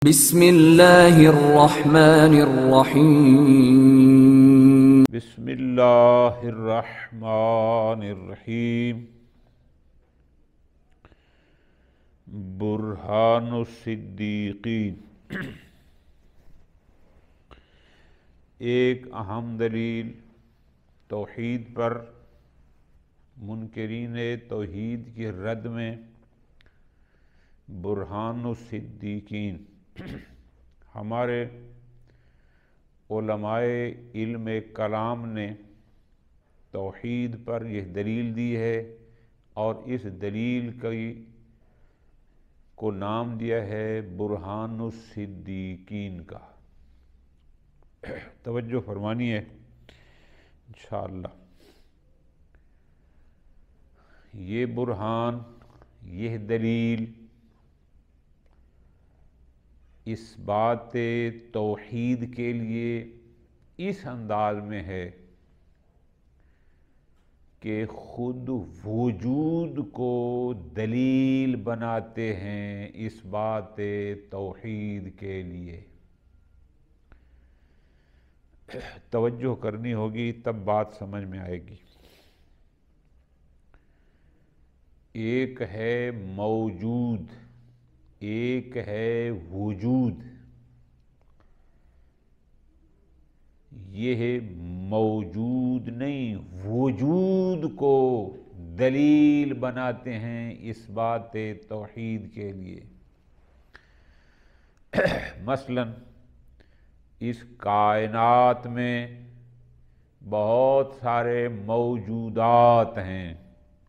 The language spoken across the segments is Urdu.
بسم اللہ الرحمن الرحیم بسم اللہ الرحمن الرحیم برہان الصدیقین ایک اہم دلیل توحید پر منکرین توحید کی رد میں برہان الصدیقین ہمارے علماء علم کلام نے توحید پر یہ دلیل دی ہے اور اس دلیل کو نام دیا ہے برہان الصدیقین کا۔ توجہ فرمانی ہے انشاءاللہ۔ یہ برہان، یہ دلیل اس بات توحید کے لیے اس انداز میں ہے کہ خود وجود کو دلیل بناتے ہیں اس بات توحید کے لیے۔ توجہ کرنی ہوگی تب بات سمجھ میں آئے گی۔ ایک ہے موجود، ایک ہے وجود۔ یہ موجود نہیں، وجود کو دلیل بناتے ہیں اس بات توحید کے لیے۔ مثلا اس کائنات میں بہت سارے موجودات ہیں۔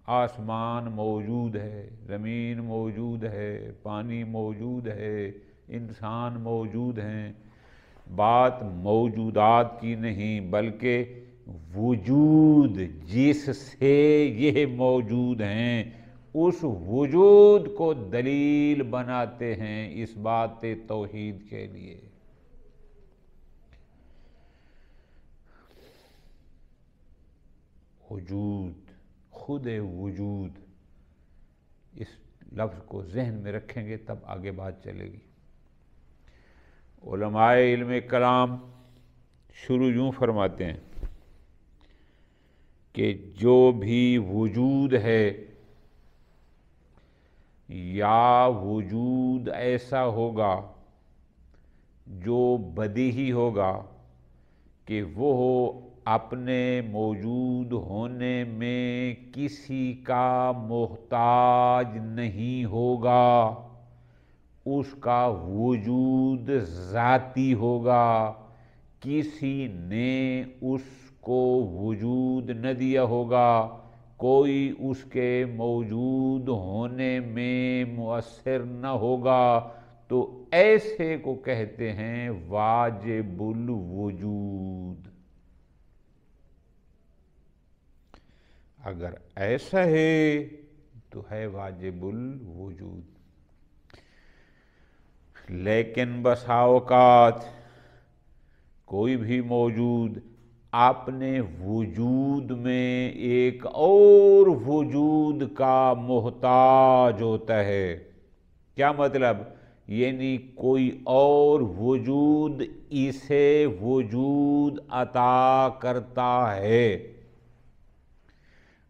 آسمان موجود ہے، زمین موجود ہے، پانی موجود ہے، انسان موجود ہیں۔ بات موجودات کی نہیں بلکہ وجود جس سے یہ موجود ہیں، اس وجود کو دلیل بناتے ہیں اس بات توحید کے لیے۔ وجود، خود وجود، اس لفظ کو ذہن میں رکھیں گے تب آگے بات چلے گی۔ علماء علم کلام شروع یوں فرماتے ہیں کہ جو بھی وجود ہے یا وجود ایسا ہوگا جو بدیہی ہوگا کہ وہ اپنے موجود ہونے میں کسی کا محتاج نہیں ہوگا، اس کا وجود ذاتی ہوگا، کسی نے اس کو وجود نہ دیا ہوگا، کوئی اس کے موجود ہونے میں مؤثر نہ ہوگا، تو ایسے کو کہتے ہیں واجب الوجود۔ اگر ایسا ہے تو ہے واجب الوجود۔ لیکن بسا اوقات کوئی بھی موجود اپنے وجود میں ایک اور وجود کا محتاج ہوتا ہے۔ کیا مطلب؟ یعنی کوئی اور وجود اسے وجود عطا کرتا ہے۔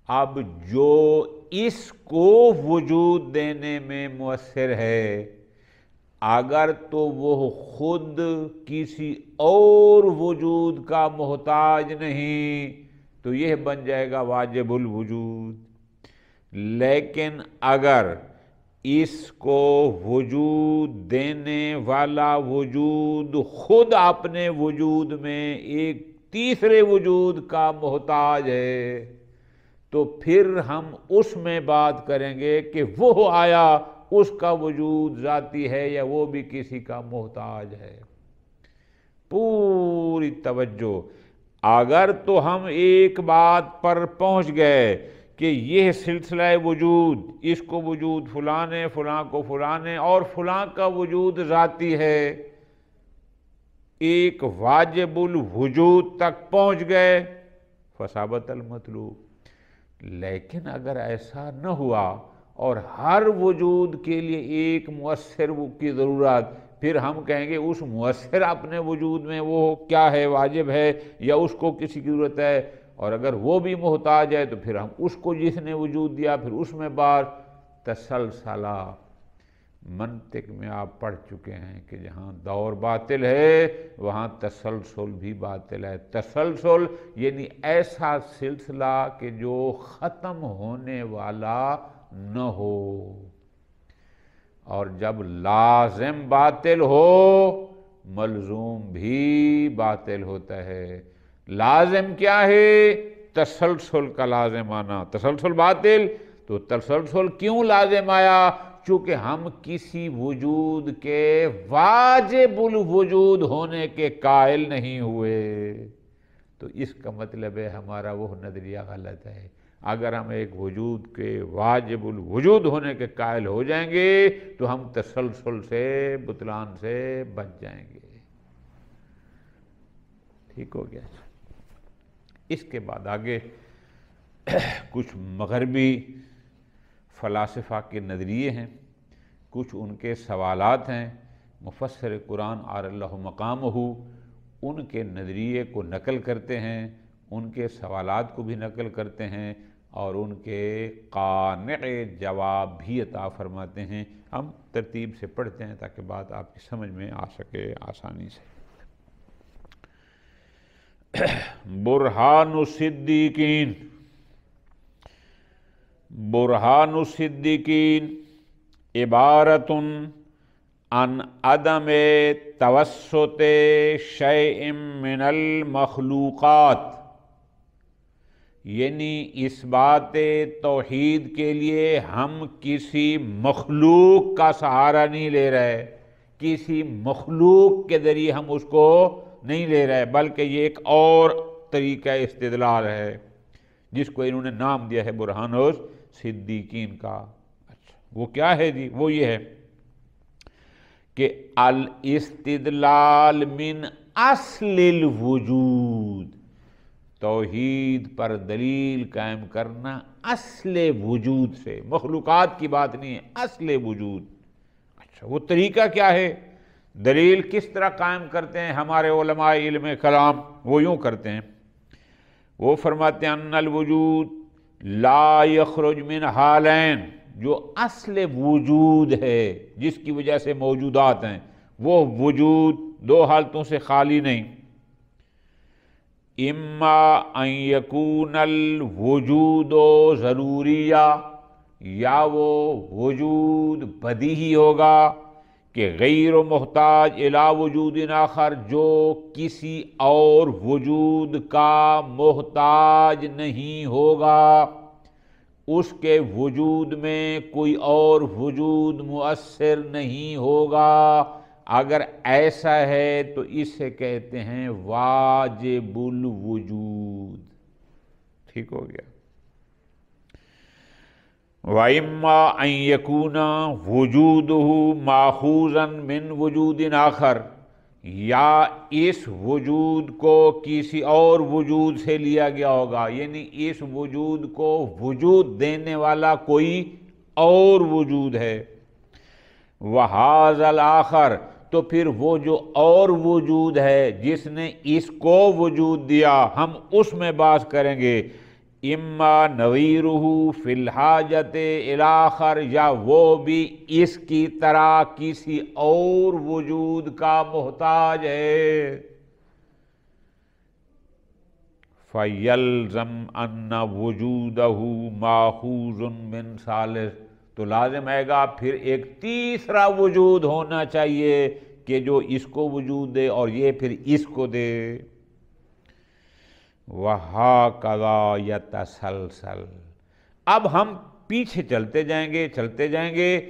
اب جو اس کو وجود دینے میں مؤثر ہے، اگر تو وہ خود کسی اور وجود کا محتاج نہیں تو یہ بن جائے گا واجب الوجود۔ لیکن اگر اس کو وجود دینے والا وجود خود اپنے وجود میں ایک تیسرے وجود کا محتاج ہے تو پھر ہم اس میں بات کریں گے کہ وہ آیا اس کا وجود ذاتی ہے یا وہ بھی کسی کا محتاج ہے۔ پوری توجہ۔ اگر تو ہم ایک بات پر پہنچ گئے کہ یہ سلسلہ وجود، اس کو وجود فلاں نے، فلاں کو فلاں نے، اور فلاں کا وجود ذاتی ہے، ایک واجب الوجود تک پہنچ گئے، فثابت المطلوب۔ لیکن اگر ایسا نہ ہوا اور ہر وجود کے لیے ایک مؤثر کی ضرورت، پھر ہم کہیں گے اس مؤثر اپنے وجود میں وہ کیا ہے، واجب ہے یا اس کو کسی کی ضرورت ہے، اور اگر وہ بھی محتاج ہے تو پھر ہم اس کو جس نے وجود دیا پھر اس میں بات تسلسلہ۔ منطق میں آپ پڑھ چکے ہیں کہ جہاں دور باطل ہے وہاں تسلسل بھی باطل ہے۔ تسلسل یعنی ایسا سلسلہ کہ جو ختم ہونے والا نہ ہو، اور جب لازم باطل ہو ملزوم بھی باطل ہوتا ہے۔ لازم کیا ہے؟ تسلسل کا لازم آنا۔ تسلسل باطل، تو تسلسل کیوں لازم آیا؟ چونکہ ہم کسی وجود کے واجب الوجود ہونے کے قائل نہیں ہوئے، تو اس کا مطلب ہے ہمارا وہ نظریہ غلط ہے۔ اگر ہم ایک وجود کے واجب الوجود ہونے کے قائل ہو جائیں گے تو ہم تسلسل سے، بطلان سے بچ جائیں گے۔ ٹھیک ہو گیا؟ اس کے بعد آگے کچھ مغربی فلاسفہ کے نظریے ہیں، کچھ ان کے سوالات ہیں۔ مفسر قرآن اللہ مقامہ ان کے نظریے کو نقل کرتے ہیں، ان کے سوالات کو بھی نقل کرتے ہیں، اور ان کے قانع جواب بھی عطا فرماتے ہیں۔ ہم ترتیب سے پڑھتے ہیں تاکہ بات آپ کی سمجھ میں آ سکے آسانی سے۔ برہان الصدیقین۔ برہان الصدیقین عبارت عن عدم توسط شیء من المخلوقات، یعنی اس بات توحید کے لیے ہم کسی مخلوق کا سہارا نہیں لے رہے، کسی مخلوق کے ذریعے ہم اس کو نہیں لے رہے، بلکہ یہ ایک اور طریقہ استدلال ہے جس کو انہوں نے نام دیا ہے برہان الصدیقین کا۔ اچھا وہ کیا ہے جی؟ وہ یہ ہے کہ الاستدلال من اصل الوجود، توحید پر دلیل قائم کرنا اصل وجود سے، مخلوقات کی بات نہیں ہے، اصل وجود۔ اچھا وہ طریقہ کیا ہے؟ دلیل کس طرح قائم کرتے ہیں ہمارے علماء علم کلام؟ وہ یوں کرتے ہیں، وہ فرماتے ہیں ان الوجود لا یخرج من حالین، جو اصل وجود ہے جس کی وجہ سے موجودات ہیں، وہ وجود دو حالتوں سے خالی نہیں۔ اما ان یکون الوجود ضروریہ، یا وہ وجود بدیہی ہوگا کہ غیر محتاج الی وجود آخر، جو کسی اور وجود کا محتاج نہیں ہوگا، اس کے وجود میں کوئی اور وجود مؤثر نہیں ہوگا۔ اگر ایسا ہے تو اسے کہتے ہیں واجب الوجود۔ ٹھیک ہو گیا؟ وَإِمَّا أَن يَكُونَ وُجُودُهُ مَأْخُوذًا مِّن وُجُودٍ آخر، یا اس وجود کو کسی اور وجود سے لیا گیا ہوگا، یعنی اس وجود کو وجود دینے والا کوئی اور وجود ہے۔ وَهَذَا الْآخَرُ، تو پھر وہ جو اور وجود ہے جس نے اس کو وجود دیا، ہم اس میں بات کریں گے۔ اما نظیرہ فی الحاجت الی آخر، یا وہ بھی اس کی طرح کسی اور وجود کا محتاج ہے۔ فیلزم ان وجودہ ماخوذ من ثالث، تو لازم آئے گا پھر ایک تیسرا وجود ہونا چاہیے کہ جو اس کو وجود دے اور یہ پھر اس کو دے۔ وَهَكَذَا يَتَسَلْسَلْ، اب ہم پیچھے چلتے جائیں گے،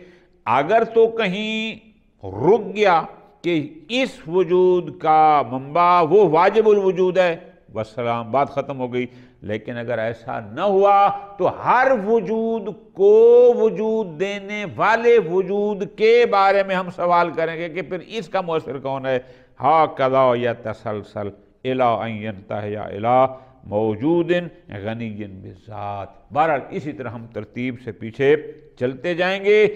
اگر تو کہیں رک گیا کہ اس وجود کا منبع وہ واجب الوجود ہے، والسلام، بات ختم ہو گئی۔ لیکن اگر ایسا نہ ہوا تو ہر وجود کو وجود دینے والے وجود کے بارے میں ہم سوال کریں گے کہ پھر اس کا مؤثر کون ہے۔ ہَكَذَا يَتَسَلْسَلْ إِلَىٰ أَن يَنْتَهِيَ إِلَىٰ موجود غنی بذات۔ بہرحال اسی طرح ہم ترتیب سے پیچھے چلتے جائیں گے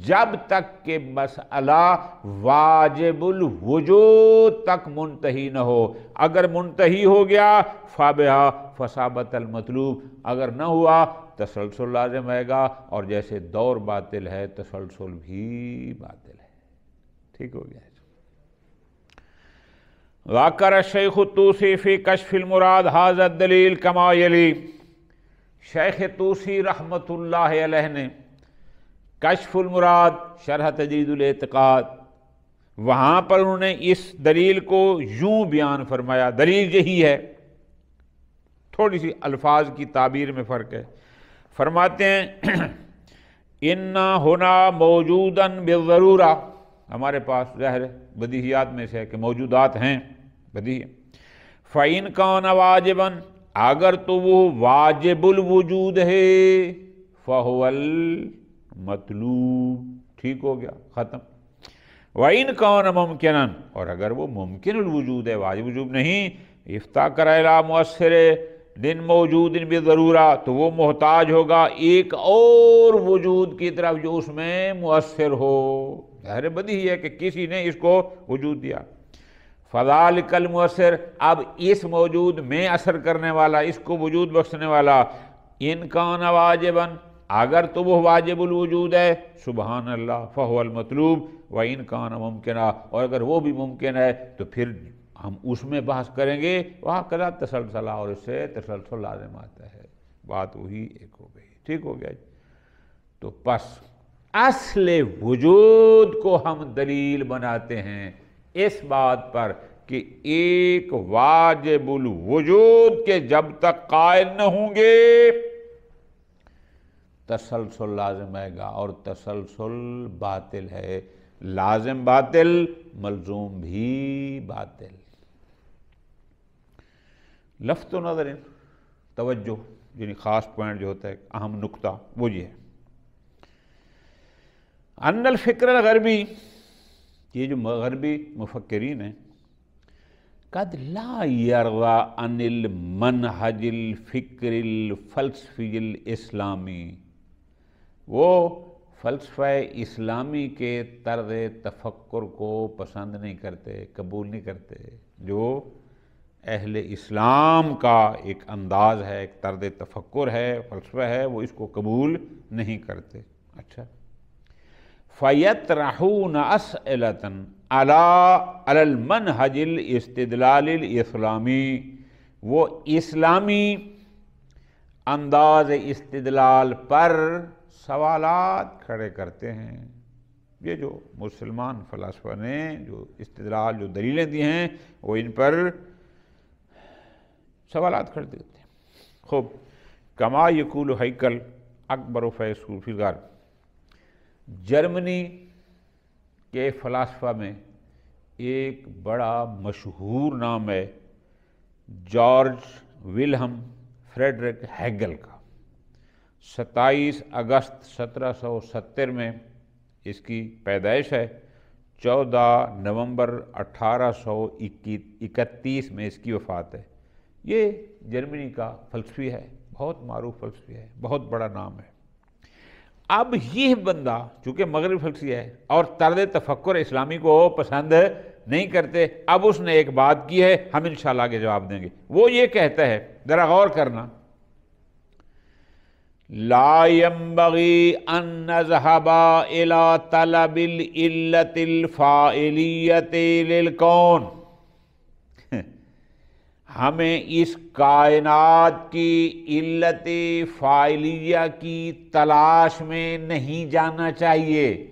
جب تک کہ مسئلہ واجب الوجود تک منتہی نہ ہو۔ اگر منتہی ہو گیا فابہا فثابت المطلوب، اگر نہ ہوا تسلسل لازم آئے گا، اور جیسے دور باطل ہے تسلسل بھی باطل ہے۔ ٹھیک ہو گیا۔ ذکر الشیخ الطوسی فی کشف المراد ھذا الدلیل کما یلی، شیخ طوسی رحمۃ اللہ علیہ نے کشف المراد شرح تجرید الاعتقاد، وہاں پر انہوں نے اس دلیل کو یوں بیان فرمایا، دلیل یہی ہے، تھوڑی سی الفاظ کی تعبیر میں فرق ہے۔ فرماتے ہیں اِنَّا ہُنَا مَوْجُودًا بِالضَّرُورَةِ، ہمارے پاس ظاہر بدیہیات میں سے ہے کہ موجودات ہیں، بدیہی ہے۔ فَإِنْ كَانَ وَاجِبًا، اگر تو وہ واجب الوجود ہے، فَهُوَ الْمَطْلُوب، ٹھیک ہو گیا، ختم۔ وَإِنْ كَانَ مُمْكِنًا، اور اگر وہ ممکن الوجود ہے، واجب الوجود نہیں، افتقر الی مؤثر دن موجود بضرورہ، تو وہ محتاج ہوگا ایک اور وجود کی طرف جو اس میں مؤثر ہو۔ ظاہر بدیہی ہے کہ کسی نے اس کو وجود دیا۔ فذالک المؤثر، اب اس موجود میں اثر کرنے والا، اس کو وجود بخشنے والا، ان کان واجبا، اگر تو وہ واجب الوجود ہے، سبحان اللہ، فہو المطلوب، وان کان ممکنہ، اور اگر وہ بھی ممکن ہے تو پھر ہم اس میں بحث کریں گے، وہاں کلا تسلسلہ، اور اس سے تسلسل لازم آتا ہے۔ بات وہی ایک ہو گئی، ٹھیک ہو گیا۔ تو پس اصل وجود کو ہم دلیل بناتے ہیں اس بات پر کہ ایک واجب الوجود کے جب تک قائل نہ ہوں گے تسلسل لازم آئے گا، اور تسلسل باطل ہے، لازم باطل، ملزوم بھی باطل۔ لفت و نظر توجہ، یعنی خاص پوائنٹ جو ہوتا ہے، اہم نکتہ وہ یہ ہے، ان الفکر الغربی، یہ جو غربی مفکرین ہیں، قد لا یرضی عن المنہج الفکر الفلسفی الاسلامی، وہ فلسفہ اسلامی کے طرز تفکر کو پسند نہیں کرتے، قبول نہیں کرتے، جو اہل اسلام کا ایک انداز ہے، ایک طرز تفکر ہے، فلسفہ ہے، وہ اس کو قبول نہیں کرتے۔ اچھا، فَيَطْرَحُونَ أَسْئِلَةً عَلَى الْمَنْهَجِ الْاِسْتِدْلَالِ الْإِسْلَامِ، وہ اسلامی انداز استدلال پر سوالات کھڑے کرتے ہیں۔ یہ جو مسلمان فلاسفہ نے جو استدلال، جو دلیلیں دی ہیں، وہ ان پر سوالات کھڑے دیتے ہیں۔ خوب، کما یقول ہیکل اکبر فیصول فی الغرب، جرمنی کے فلاسفہ میں ایک بڑا مشہور نام ہے جارج ولہم فریڈرک ہیگل کا۔ 27 اگست 1770 میں اس کی پیدائش ہے، 14 نومبر 1831 میں اس کی وفات ہے۔ یہ جرمنی کا فلسفی ہے، بہت معروف فلسفی ہے، بہت بڑا نام ہے۔ اب یہ بندہ چونکہ مغربی فلسفی ہے اور طرز تفکر اسلامی کو پسند نہیں کرتے، اب اس نے ایک بات کی ہے، ہم انشاءاللہ آگے جواب دیں گے۔ وہ یہ کہتا ہے، ذرا غور کرنا، لا ينبغي ان نذهب الى طلب العلة الفاعلیة للکون، ہمیں اس کائنات کی علت فاعلیہ کی تلاش میں نہیں جانا چاہیے،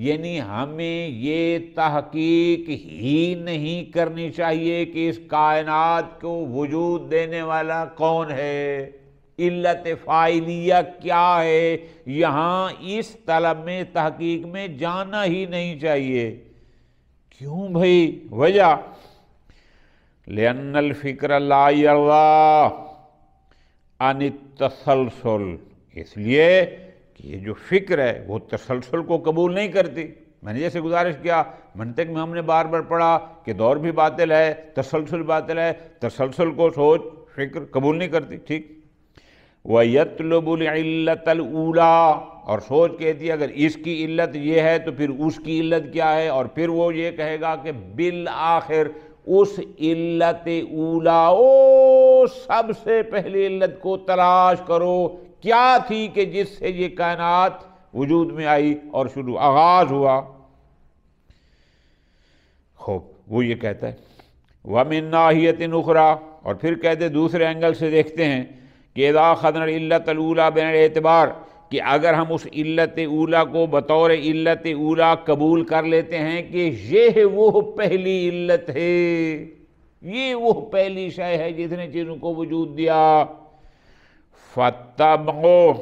یعنی ہمیں یہ تحقیق ہی نہیں کرنی چاہیے کہ اس کائنات کو وجود دینے والا کون ہے، علت فاعلیہ کیا ہے، یہاں اس طلب میں، تحقیق میں جانا ہی نہیں چاہیے۔ کیوں بھائی؟ وجہ لأن الفکر لا یرضی عن التسلسل، اس لیے کہ یہ جو فکر ہے وہ تسلسل کو قبول نہیں کرتی۔ میں نے جیسے گزارش کیا، منطق میں ہم نے بار بار پڑھا کہ دور بھی باطل ہے، تسلسل باطل ہے، تسلسل کو سوچ فکر قبول نہیں کرتی، ٹھیک۔ وَيَطْلُبُ الْعِلَّةَ الْأُولَىٰ، اور سوچ کہتی ہے اگر اس کی علت یہ ہے تو پھر اس کی علت کیا ہے، اور پھر وہ یہ کہے گا کہ بالآخر اس علت اولا، او سب سے پہلی علت کو تلاش کرو، کیا تھی کہ جس سے یہ کائنات وجود میں آئی اور شروع آغاز ہوا۔ خوب، وہ یہ کہتا ہے وَمِن نَاحِیَةٍ أُخْرَىٰ، اور پھر کہتے دوسرے اینگل سے دیکھتے ہیں کہ اذا خدنا العلت الاولیٰ بین الاعتبار، کہ اگر ہم اس علت اولیٰ کو بطور علت اولیٰ قبول کر لیتے ہیں کہ یہ وہ پہلی علت ہے، یہ وہ پہلی شے ہے جس نے چیزوں کو وجود دیا، فَاتَّبْعُ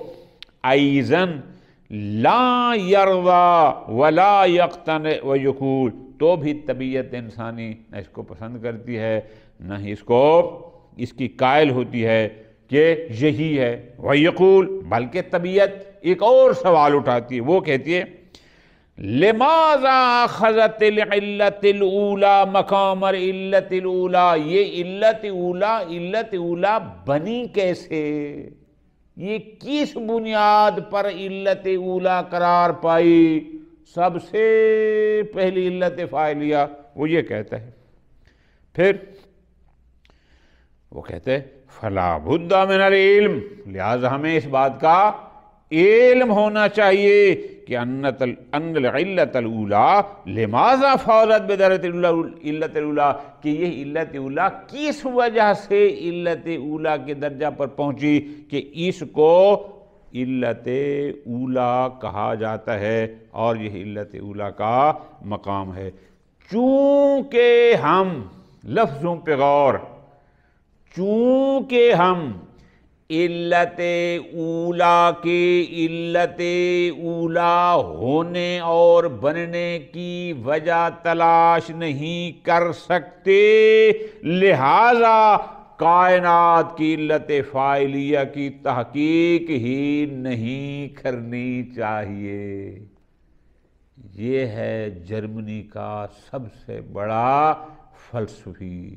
أَيْضًا لا يرضى ولا يقتنع ويقول، تو بھی طبیعت انسانی نہ اس کو پسند کرتی ہے نہ ہی اس کی قائل ہوتی ہے کہ یہی ہے، وَيَقُول، بلکہ طبیعت ایک اور سوال اٹھاتی ہے، وہ کہتی ہے لِمَاذَا أَخَذَتِ الْعِلَّةِ الْأُولَىٰ مَقَامَ الْعِلَّةِ الْأُولَىٰ، یہ علت اولیٰ بنی کیسے، یہ کس بنیاد پر علت اولیٰ قرار پائی، سب سے پہلی علت فاعلیہ، وہ یہ کہتا ہے۔ پھر وہ کہتے ہیں فَلَا بُدَّ مِنَ الْعِلْمِ، لہذا ہمیں اس بات کا علم ہونا چاہیے کہ ان العلت الاولیٰ لماذا فاضت بدرجۃ العلت الاولیٰ، کہ یہ علت اولیٰ کس وجہ سے علت اولیٰ کے درجہ پر پہنچی کہ اس کو علت اولیٰ کہا جاتا ہے اور یہ علت اولیٰ کا مقام ہے۔ چونکہ ہم، لفظوں پہ غور، چونکہ ہم علت اولیٰ کے علت اولیٰ ہونے اور بننے کی وجہ تلاش نہیں کر سکتے، لہذا کائنات کی علت فاعلیہ کی تحقیق ہی نہیں کرنی چاہیے۔ یہ ہے جرمنی کا سب سے بڑا فلسفی،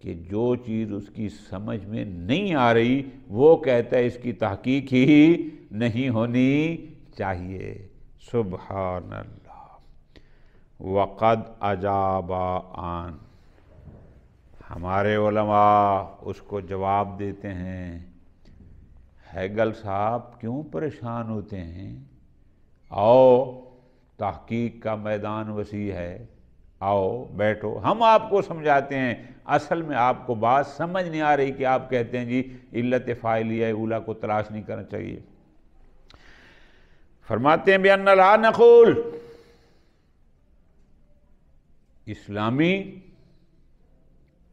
کہ جو چیز اس کی سمجھ میں نہیں آ رہی وہ کہتا ہے اس کی تحقیق ہی نہیں ہونی چاہیے۔ سبحان اللہ۔ وقد اجاب عن، ہمارے علماء اس کو جواب دیتے ہیں، ہیگل صاحب کیوں پریشان ہوتے ہیں، آؤ تحقیق کا میدان وسیع ہے، آؤ بیٹھو، ہم آپ کو سمجھاتے ہیں۔ اصل میں آپ کو بات سمجھ نہیں آ رہی کہ آپ کہتے ہیں جی علت فاعلیہ اولیٰ کو تلاش نہیں کرنا چاہیے۔ فرماتے ہیں بِأَنَّ لَا نَقُولُ، اسلامی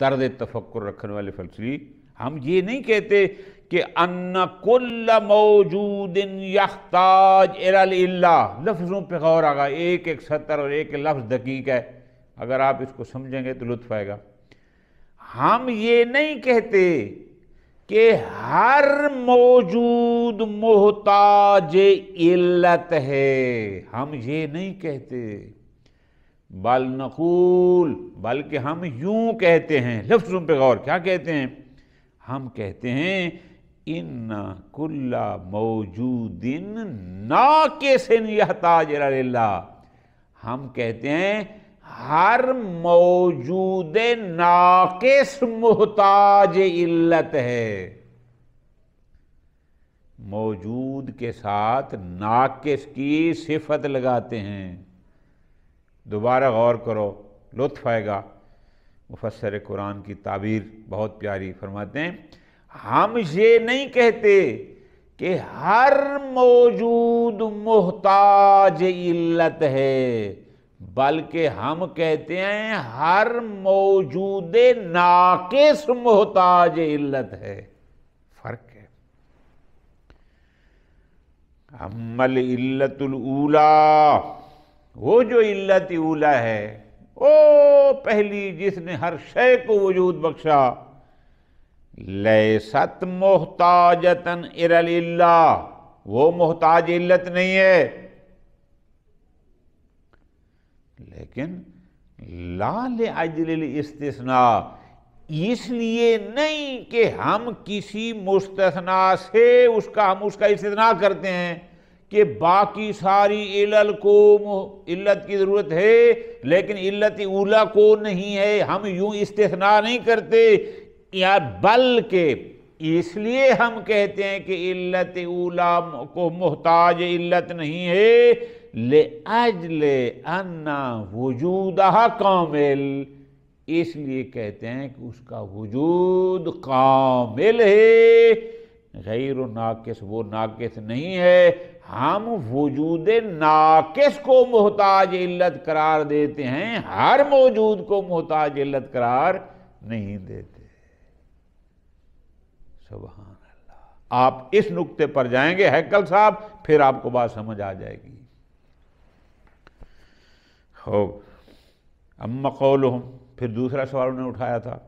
طرز تفکر رکھنے والے فلسفی، ہم یہ نہیں کہتے کہ ان کل موجود یحتاج الی العلہ، لفظوں پہ غور آگا، ایک ایک سطر اور ایک لفظ دقیق ہے، اگر آپ اس کو سمجھیں گے تو لطف آئے گا۔ ہم یہ نہیں کہتے کہ ہر موجود محتاج علت ہے، ہم یہ نہیں کہتے، بل نقول، بلکہ ہم یوں کہتے ہیں، لفظوں پہ غور، کیا کہتے ہیں؟ ہم کہتے ہیں ان کل موجود ناقص یحتاج الی العلہ، ہم کہتے ہیں ہر موجود ناقص محتاج علت ہے۔ موجود کے ساتھ ناقص کی صفت لگاتے ہیں۔ دوبارہ غور کرو، لطف آئے گا۔ مفسر قرآن کی تعبیر بہت پیاری، فرماتے ہیں ہم یہ نہیں کہتے کہ ہر موجود محتاج علت ہے، بلکہ ہم کہتے ہیں ہر موجود ناقص محتاج علت ہے، فرق ہے۔ اما العلت الاولیٰ، وہ جو علت اولیٰ ہے، او پہلی جس نے ہر شے کو وجود بخشا، لیست محتاجتاً الی العلہ، وہ محتاج علت نہیں ہے، لیکن لا لأجل الاستثناء، اس لیے نہیں کہ ہم کسی مستثنا سے اس کا استثناء کرتے ہیں کہ باقی ساری علل کو علت کی ضرورت ہے لیکن علت اولا کو نہیں ہے، ہم یوں استثناء نہیں کرتے، یا بلکہ اس لیے ہم کہتے ہیں کہ علت اولا کو محتاج علت نہیں ہے لأجل ان وجودہ کامل، اس لیے کہتے ہیں کہ اس کا وجود کامل ہے، غیر ناقص، وہ ناقص نہیں ہے۔ ہم وجود ناقص کو محتاج علت قرار دیتے ہیں، ہر موجود کو محتاج علت قرار نہیں دیتے۔ سبحان اللہ۔ آپ اس نقطے پر جائیں گے ہیکل صاحب، پھر آپ کو بات سمجھ آ جائے گی۔ اما قولہم، پھر دوسرا سوال انہوں نے اٹھایا تھا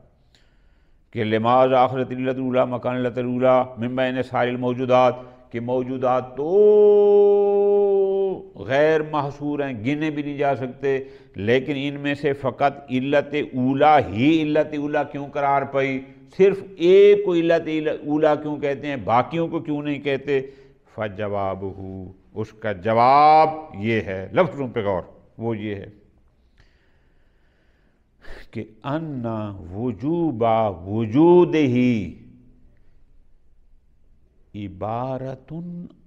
کہ لماذا آخرت علت الاولی مکان علت الاولی من بین سائر الموجودات، کہ موجودات تو غیر محصور ہیں، گنے بھی نہیں جا سکتے، لیکن ان میں سے فقط علت اولی ہی علت اولی کیوں قرار پئی، صرف ایک کو علت اولی کیوں کہتے ہیں، باقیوں کو کیوں نہیں کہتے؟ فجوابہ، اس کا جواب یہ ہے، لفظوں پہ غور، وہ یہ ہے کہ ان وجوب وجود ہی عبارت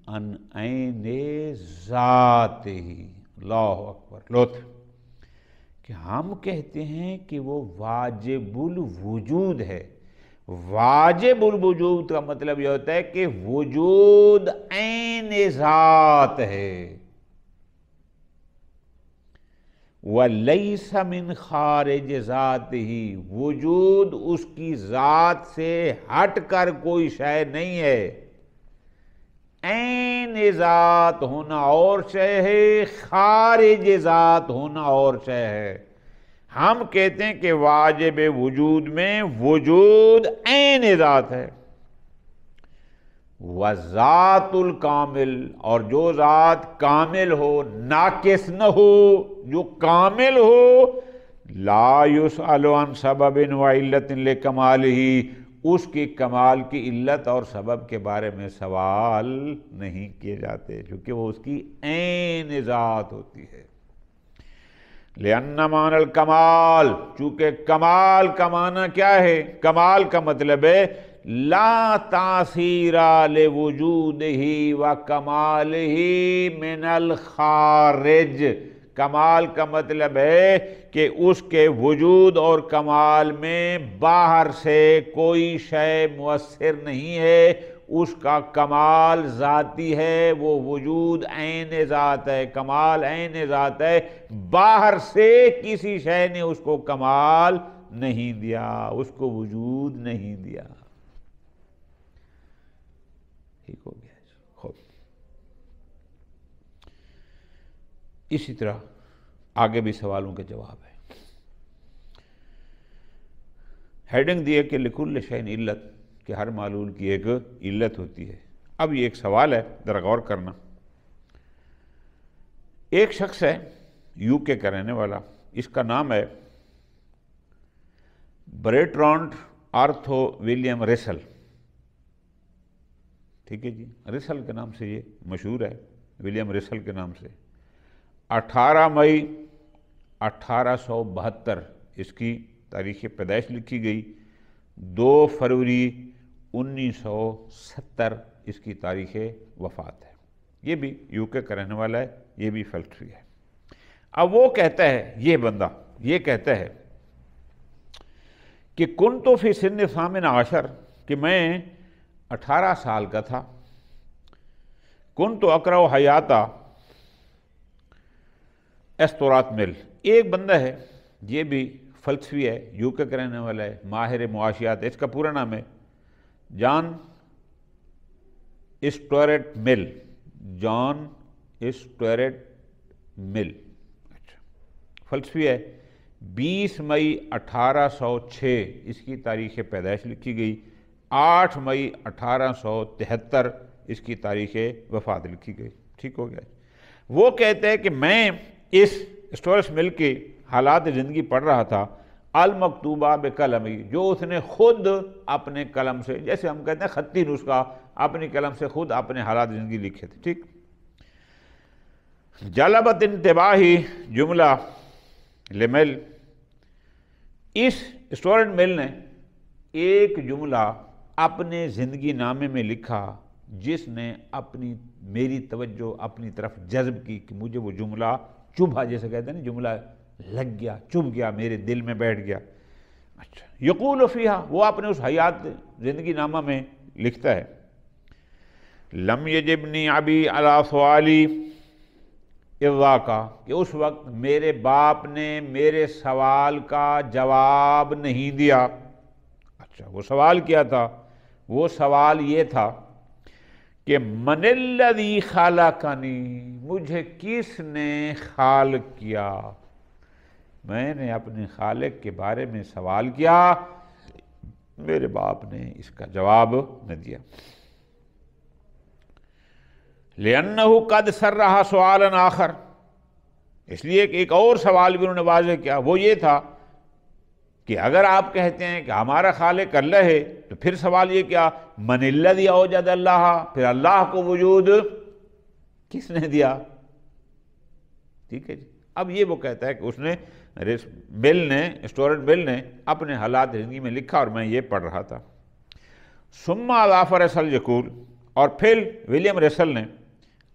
عن عین ذات ہی، اللہ اکبر، لوت، کہ ہم کہتے ہیں کہ وہ واجب الوجود ہے۔ واجب الوجود کا مطلب یہ ہوتا ہے کہ وجود عین ذات ہے، وَلَيْسَ مِنْ خارج ذَاتِهِ، وجود اس کی ذات سے ہٹ کر کوئی شے نہیں ہے۔ عین ذات ہونا اور شے ہے، خارج ذات ہونا اور شے ہے۔ ہم کہتے ہیں کہ واجب وجود میں وجود عین ذات ہے، وَذَاتُ الْكَامِلِ، اور جو ذات کامل ہو، ناقص نہ ہو، جو کامل ہو، لا يسأل عن سبب وعلت لکمالہ، اس کے کمال کی علت اور سبب کے بارے میں سوال نہیں کیے جاتے، چونکہ وہ اس کی عین ذات ہوتی ہے۔ لِأَنَّ مَعْنَى الْكَمَال، چونکہ کمال کا معنی کیا ہے؟ کمال کا مطلب ہے لا تاثیر لوجودہ وکمالہ من الخارج، کمال کا مطلب ہے کہ اس کے وجود اور کمال میں باہر سے کوئی شے مؤثر نہیں ہے، اس کا کمال ذاتی ہے، وہ وجود عین ذات ہے، کمال عین ذات ہے، باہر سے کسی شے نے اس کو کمال نہیں دیا، اس کو وجود نہیں دیا۔ ٹھیک ہو گیا؟ خوب، اسی طرح آگے بھی سوالوں کے جواب ہے۔ ہیڈنگ دی ہے کہ لکل شیء علت، کہ ہر معلول کی ایک علت ہوتی ہے۔ اب یہ ایک سوال ہے، ذرا غور کرنا۔ ایک شخص ہے یو کے کا رہنے والا، اس کا نام ہے برٹرانڈ آرتھو ولیم ریسل، ٹھیک ہے جی، ریسل کے نام سے یہ مشہور ہے، ولیم ریسل کے نام سے۔ 18 مئی 1872 اس کی تاریخ پیدائش لکھی گئی، 2 فروری 1970 اس کی تاریخ وفات ہے۔ یہ بھی یو کے کا رہنے والا ہے، یہ بھی فلسفی ہے۔ اب وہ کہتا ہے، یہ بندہ یہ کہتا ہے کہ کنت فی سن 18 کہ میں 18 سال کا تھا، کنت اقرأ حیاتہ استورات مل۔ ایک بندہ ہے، یہ بھی فلسفی ہے، یو کے کا رہنے والا ہے، ماہر معاشیات ہے، اس کا پورا نام ہے جان اسٹوارٹ مل، جان اسٹوارٹ مل، اچھا، فلسفی ہے۔ 20 مئی 1806 اس کی تاریخ پیدائش لکھی گئی، 8 مئی 1873 اس کی تاریخ وفات لکھی گئی، ٹھیک ہو گیا۔ وہ کہتے ہیں کہ میں اس اسٹورس مل کے حالات زندگی پڑھ رہا تھا، المکتوبہ بقلمی، جو اس نے خود اپنے قلم سے، جیسے ہم کہتے ہیں خطی نسخہ، اپنی قلم سے خود اپنے حالات زندگی لکھے تھے. ٹھیک. جلبت انتباہی جملہ لمل، اس اسٹوڈنٹ مل نے ایک جملہ اپنے زندگی نامے میں لکھا جس نے میری توجہ اپنی طرف جذب کی کہ مجھے وہ جملہ چبھا، جیسے کہتے ہیں نا جملہ لگ گیا، چبھ گیا، میرے دل میں بیٹھ گیا. اچھا. یقول فیہا، وہ اپنے اس حیات زندگی نامہ میں لکھتا ہے، لم یجبنی ابی علی سوالی اذا کا، کہ اس وقت میرے باپ نے میرے سوال کا جواب نہیں دیا. اچھا. وہ سوال کیا تھا؟ وہ سوال یہ تھا کہ من الذی خلقنی، مجھے کس نے خالق کیا؟ میں نے اپنے خالق کے بارے میں سوال کیا، میرے باپ نے اس کا جواب نہ دیا. لِأَنَّهُ قَدْ سَرَّحَ سُؤَالًا آخر، اس لیے کہ ایک اور سوال بھی انہوں نے واضح کیا، وہ یہ تھا کہ اگر آپ کہتے ہیں کہ ہمارا خالق اللہ ہے تو پھر سوال یہ کیا، من الذی اوجد اللہ، پھر اللہ کو وجود کس نے دیا؟ ٹھیک ہے جی. اب یہ وہ کہتا ہے کہ اس نے اسٹوڈنٹ بل نے اپنے حالات زندگی میں لکھا اور میں یہ پڑھ رہا تھا. ثم اضاف رسل یقول، اور پھر ولیم رسل نے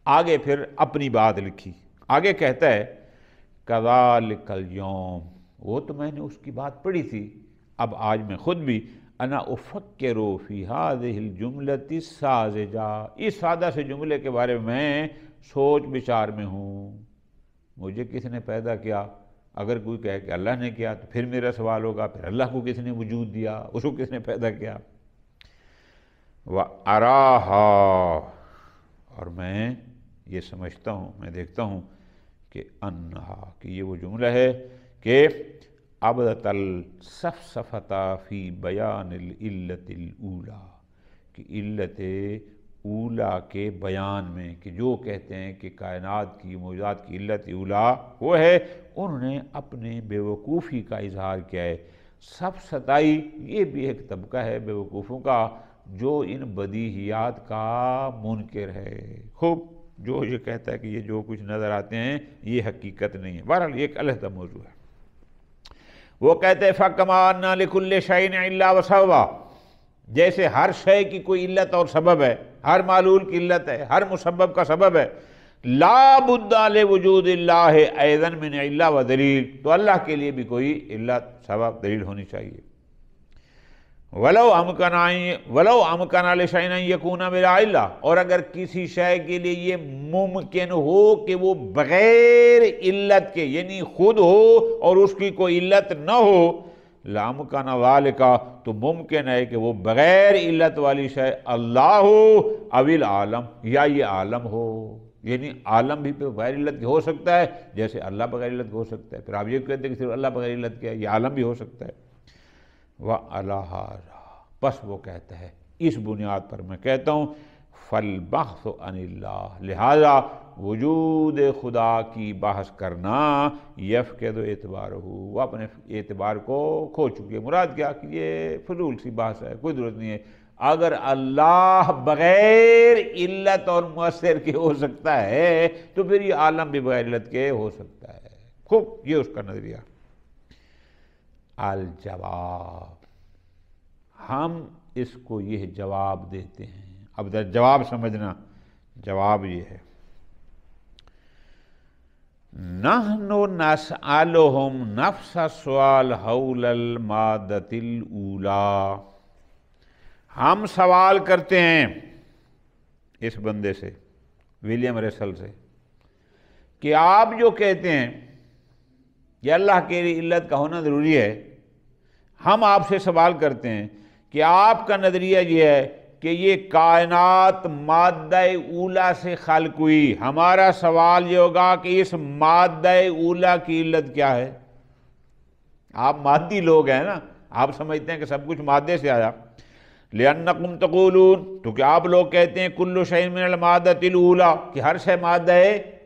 آگے پھر اپنی بات لکھی. آگے کہتا ہے کذالک الیوم، وہ تو میں نے اس کی بات پڑھی تھی، اب آج میں خود بھی انا افکر فی ہذہ الجملۃ الساذجہ، اس سادہ سے جملے کے بارے میں سوچ بچار میں ہوں. مجھے کس نے پیدا کیا؟ اگر کوئی کہے کہ اللہ نے کیا تو پھر میرا سوال ہوگا، پھر اللہ کو کس نے وجود دیا، اس کو کس نے پیدا کیا؟ وَأَرَاهَا، اور میں یہ سمجھتا ہوں، میں دیکھتا ہوں کہ انہا، کہ یہ وہ جملہ ہے کہ ابدت السفسفۃ فی بیان العلت الاولی، کہ علت اولا کے بیان میں، کہ جو کہتے ہیں کہ کائنات کی موجودات کی علت اولا وہ ہے، انہوں نے اپنے بے وقوفی کا اظہار کیا ہے. سفسطائی یہ بھی ایک طبقہ ہے بے وقوفوں کا جو ان بدیہیات کا منکر ہے. خوب، جو یہ کہتا ہے کہ یہ جو کچھ نظر آتے ہیں یہ حقیقت نہیں ہے. بہرحال یہ ایک علیحدہ موضوع ہے. وہ کہتے ہیں فَكَمَا أَنَّ لِكُلِّ شَيْءٍ عِلَّةً وَسَبَبًا، جیسے ہر شے کی کوئی علت اور سبب ہے، ہر معلول کی علت ہے، ہر مسبب کا سبب ہے. لا بد لوجود اللہ ایضا من علہ و دلیل، تو اللہ کے لیے بھی کوئی علت سبب دلیل ہونی چاہیے. ولو امکن لشیء ان یکون بلا علہ، اور اگر کسی شے کے لیے یہ ممکن ہو کہ وہ بغیر علت کے، یعنی خود ہو اور اس کی کوئی علت نہ ہو، لامکن ذالک، تو ممکن ہے کہ وہ بغیر علت والی شے اللہ ہو، او العالم، یا یہ عالم ہو. یعنی عالم بھی بغیر علت کے ہو سکتا ہے جیسے اللہ بغیر علت کے ہو سکتا ہے. پھر آپ یہ کہتے ہیں کہ صرف اللہ بغیر علت کے ہے، یہ عالم بھی ہو سکتا ہے. وَعَلَىٰ هَٰذَا، بس وہ کہتا ہے اس بنیاد پر میں کہتا ہوں فَالْبَحْثُ عَنِ اللَّهِ، لہذا وجود خدا کی بحث کرنا یفقد اعتبارہ، وہ اپنے اعتبار کو کھو چکی ہے. مراد کیا کہ یہ فضول سی بحث ہے، کوئی ضرورت نہیں ہے. اگر اللہ بغیر علت اور مؤثر کے ہو سکتا ہے تو پھر یہ عالم بھی بغیر علت کے ہو سکتا ہے. خوب، یہ اس کا نظریہ. الجواب، ہم اس کو یہ جواب دیتے ہیں. اب جواب سمجھنا، جواب یہ ہے نحن نسألهم نفس السؤال حول المادة الأولى، ہم سوال کرتے ہیں اس بندے سے، ولیم رسل سے، کہ آپ جو کہتے ہیں کہ اللہ کے لیے علت کا ہونا ضروری ہے، ہم آپ سے سوال کرتے ہیں کہ آپ کا نظریہ یہ ہے کہ یہ کائنات مادہ اولا سے خلق ہوئی. ہمارا سوال یہ ہوگا کہ اس مادہ اولا کی علت کیا ہے؟ آپ مادی لوگ ہیں نا، آپ سمجھتے ہیں کہ سب کچھ مادے سے آیا. لِأَنَّكُمْ تَقُولُونَ، تو کہ آپ لوگ کہتے ہیں کُلُّ شَيْءٍ مِّنَ الْمَادَّةِ الْأُولَىٰ، کہ ہر شے مادہ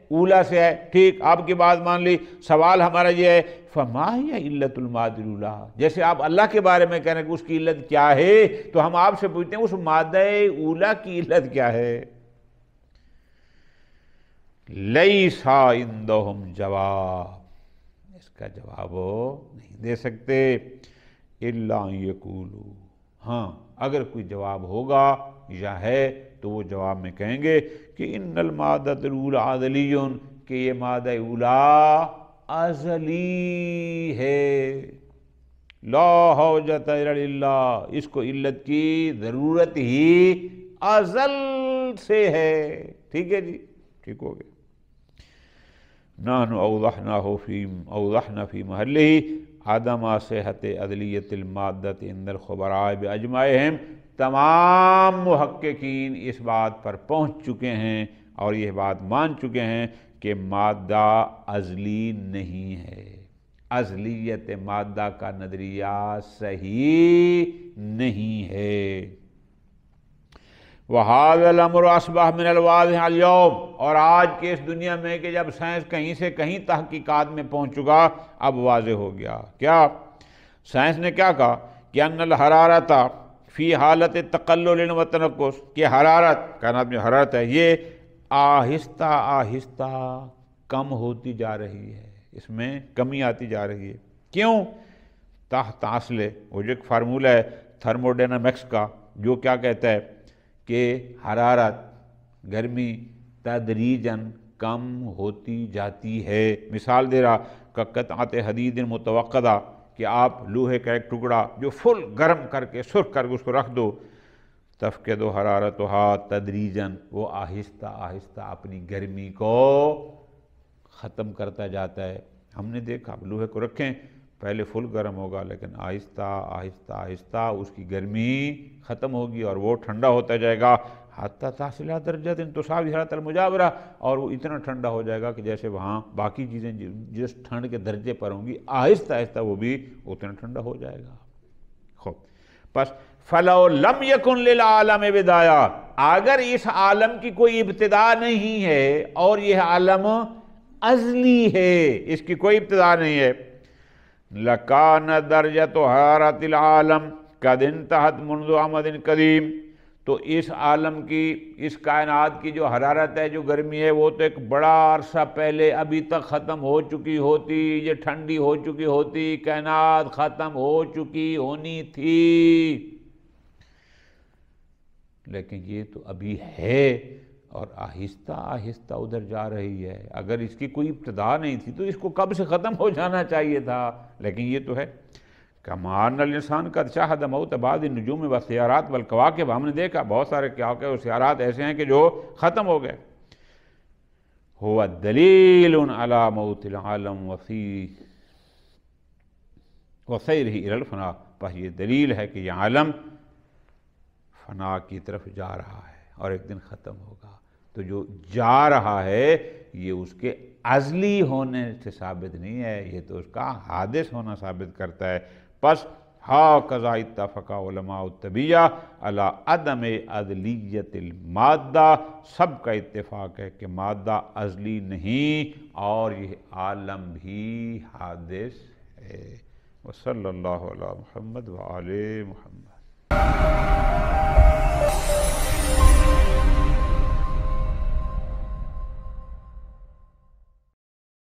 اولا سے ہے، ٹھیک، آپ کی بات مان لی، سوال ہمارا یہ ہے فما ہی علت المادہ الاولیٰ، جیسے آپ اللہ کے بارے میں کہہ رہے ہیں کہ اس کی علت کیا ہے، تو ہم آپ سے پوچھتے ہیں اس مادہ اولا کی علت کیا ہے؟ لیس عندہم جواب، اس کا جواب وہ نہیں دے سکتے، الا ان یقولوا، ہاں اگر کوئی جواب ہوگا یا ہے تو وہ جواب میں کہیں گے کہ ان المادہ الاولی ازلی، کہ یہ مادہ اولا ازلی ہے، لا حاجۃ الا، اس کو علت کی ضرورت ہی ازل سے ہے، ٹھیک ہے جی، ٹھیک ہو گیا۔ نحن اوضحنا فی محلہ عدم صحت عدلیت المادۃ عند الخبراء باجمعہم، تمام محققین اس بات پر پہنچ چکے ہیں اور یہ بات مان چکے ہیں کہ مادہ ازلی نہیں ہے، ازلیت مادہ کا نظریہ صحیح نہیں ہے۔ وَهَذَا الْأَمْرُ أَصْبَحَ مِنَ الْوَاضِحِ الْيَوْمِ، اور آج کے اس دنیا میں کہ جب سائنس کہیں سے کہیں تحقیقات میں پہنچ چکا، اب واضح ہو گیا۔ کیا سائنس نے کیا کہا کہ ان الحرارت فی حالت تقلل و تنقص، کہ حرارت، کائنات میں حرارت ہے، یہ آہستہ آہستہ کم ہوتی جا رہی ہے، اس میں کمی آتی جا رہی ہے۔ کیوں؟ تحت اصل، وہ جو ایک فارمولہ ہے تھرموڈینامکس کا، جو کیا کہتا ہے کہ حرارت، گرمی تدریجاً کم ہوتی جاتی ہے۔ مثال دے رہا کہ قطعۃ حدید متوقدہ، کہ آپ لوہے کا ایک ٹکڑا جو فل گرم کر کے سرخ کر کے اس کو رکھ دو، تفقد حرارتها تدریجاً، وہ آہستہ آہستہ اپنی گرمی کو ختم کرتا جاتا ہے۔ ہم نے دیکھا آپ لوہے کو رکھیں، پہلے فل گرم ہوگا لیکن آہستہ آہستہ آہستہ اس کی گرمی ختم ہوگی اور وہ ٹھنڈا ہوتا جائے گا، حتی تصل الی درجہ تساوی حرارت المجاورہ، اور وہ اتنا ٹھنڈا ہو جائے گا کہ جیسے وہاں باقی چیزیں جس ٹھنڈ کے درجے پر ہوں گی، آہستہ آہستہ وہ بھی اتنا ٹھنڈا ہو جائے گا۔ خوب، پس فَلَوْ لَمْ يَكُنْ لِلْعَالَمِ بِدَایَہ، اگر اس عالم کی کوئی ابتدا نہیں ہے اور یہ عالم ازلی ہے، اس کی کوئی ابتدا نہیں ہے، لَكَانَ دَرْجَةُ حَرَارَةِ الْعَالَمِ قَدْ انْتَهَتْ مُنْذُ أَمَدٍ قَدِيمٍ، تو اس عالم کی، اس کائنات کی جو حرارت ہے، جو گرمی ہے، وہ تو ایک بڑا عرصہ پہلے ابھی تک ختم ہو چکی ہوتی، یہ ٹھنڈی ہو چکی ہوتی، کائنات ختم ہو چکی ہونی تھی، لیکن یہ تو ابھی ہے اور آہستہ آہستہ ادھر جا رہی ہے۔ اگر اس کی کوئی ابتدا نہیں تھی تو اس کو کب سے ختم ہو جانا چاہیے تھا، لیکن یہ تو ہے۔ کما ان الانسان قد شاہد موت بعض النجوم والسیارات والکواکب، ہم نے دیکھا بہت سارے کواکب اور سیارات ایسے ہیں کہ جو ختم ہو گئے۔ هو دلیل علی موت العالم وسیرہ الی الفنا، پس یہ دلیل ہے کہ یہ عالم فنا کی طرف جا رہا ہے اور ایک دن ختم ہوگا۔ تو جو جا رہا ہے یہ اس کے ازلی ہونے سے ثابت نہیں ہے، یہ تو اس کا حادث ہونا ثابت کرتا ہے۔ پس ہاکذا اتفق علماء الطبیعہ علی عدم ازلیت المادہ، سب کا اتفاق ہے کہ مادہ ازلی نہیں اور یہ عالم بھی حادث ہے۔ وصلی اللہ علی محمد وآل محمد۔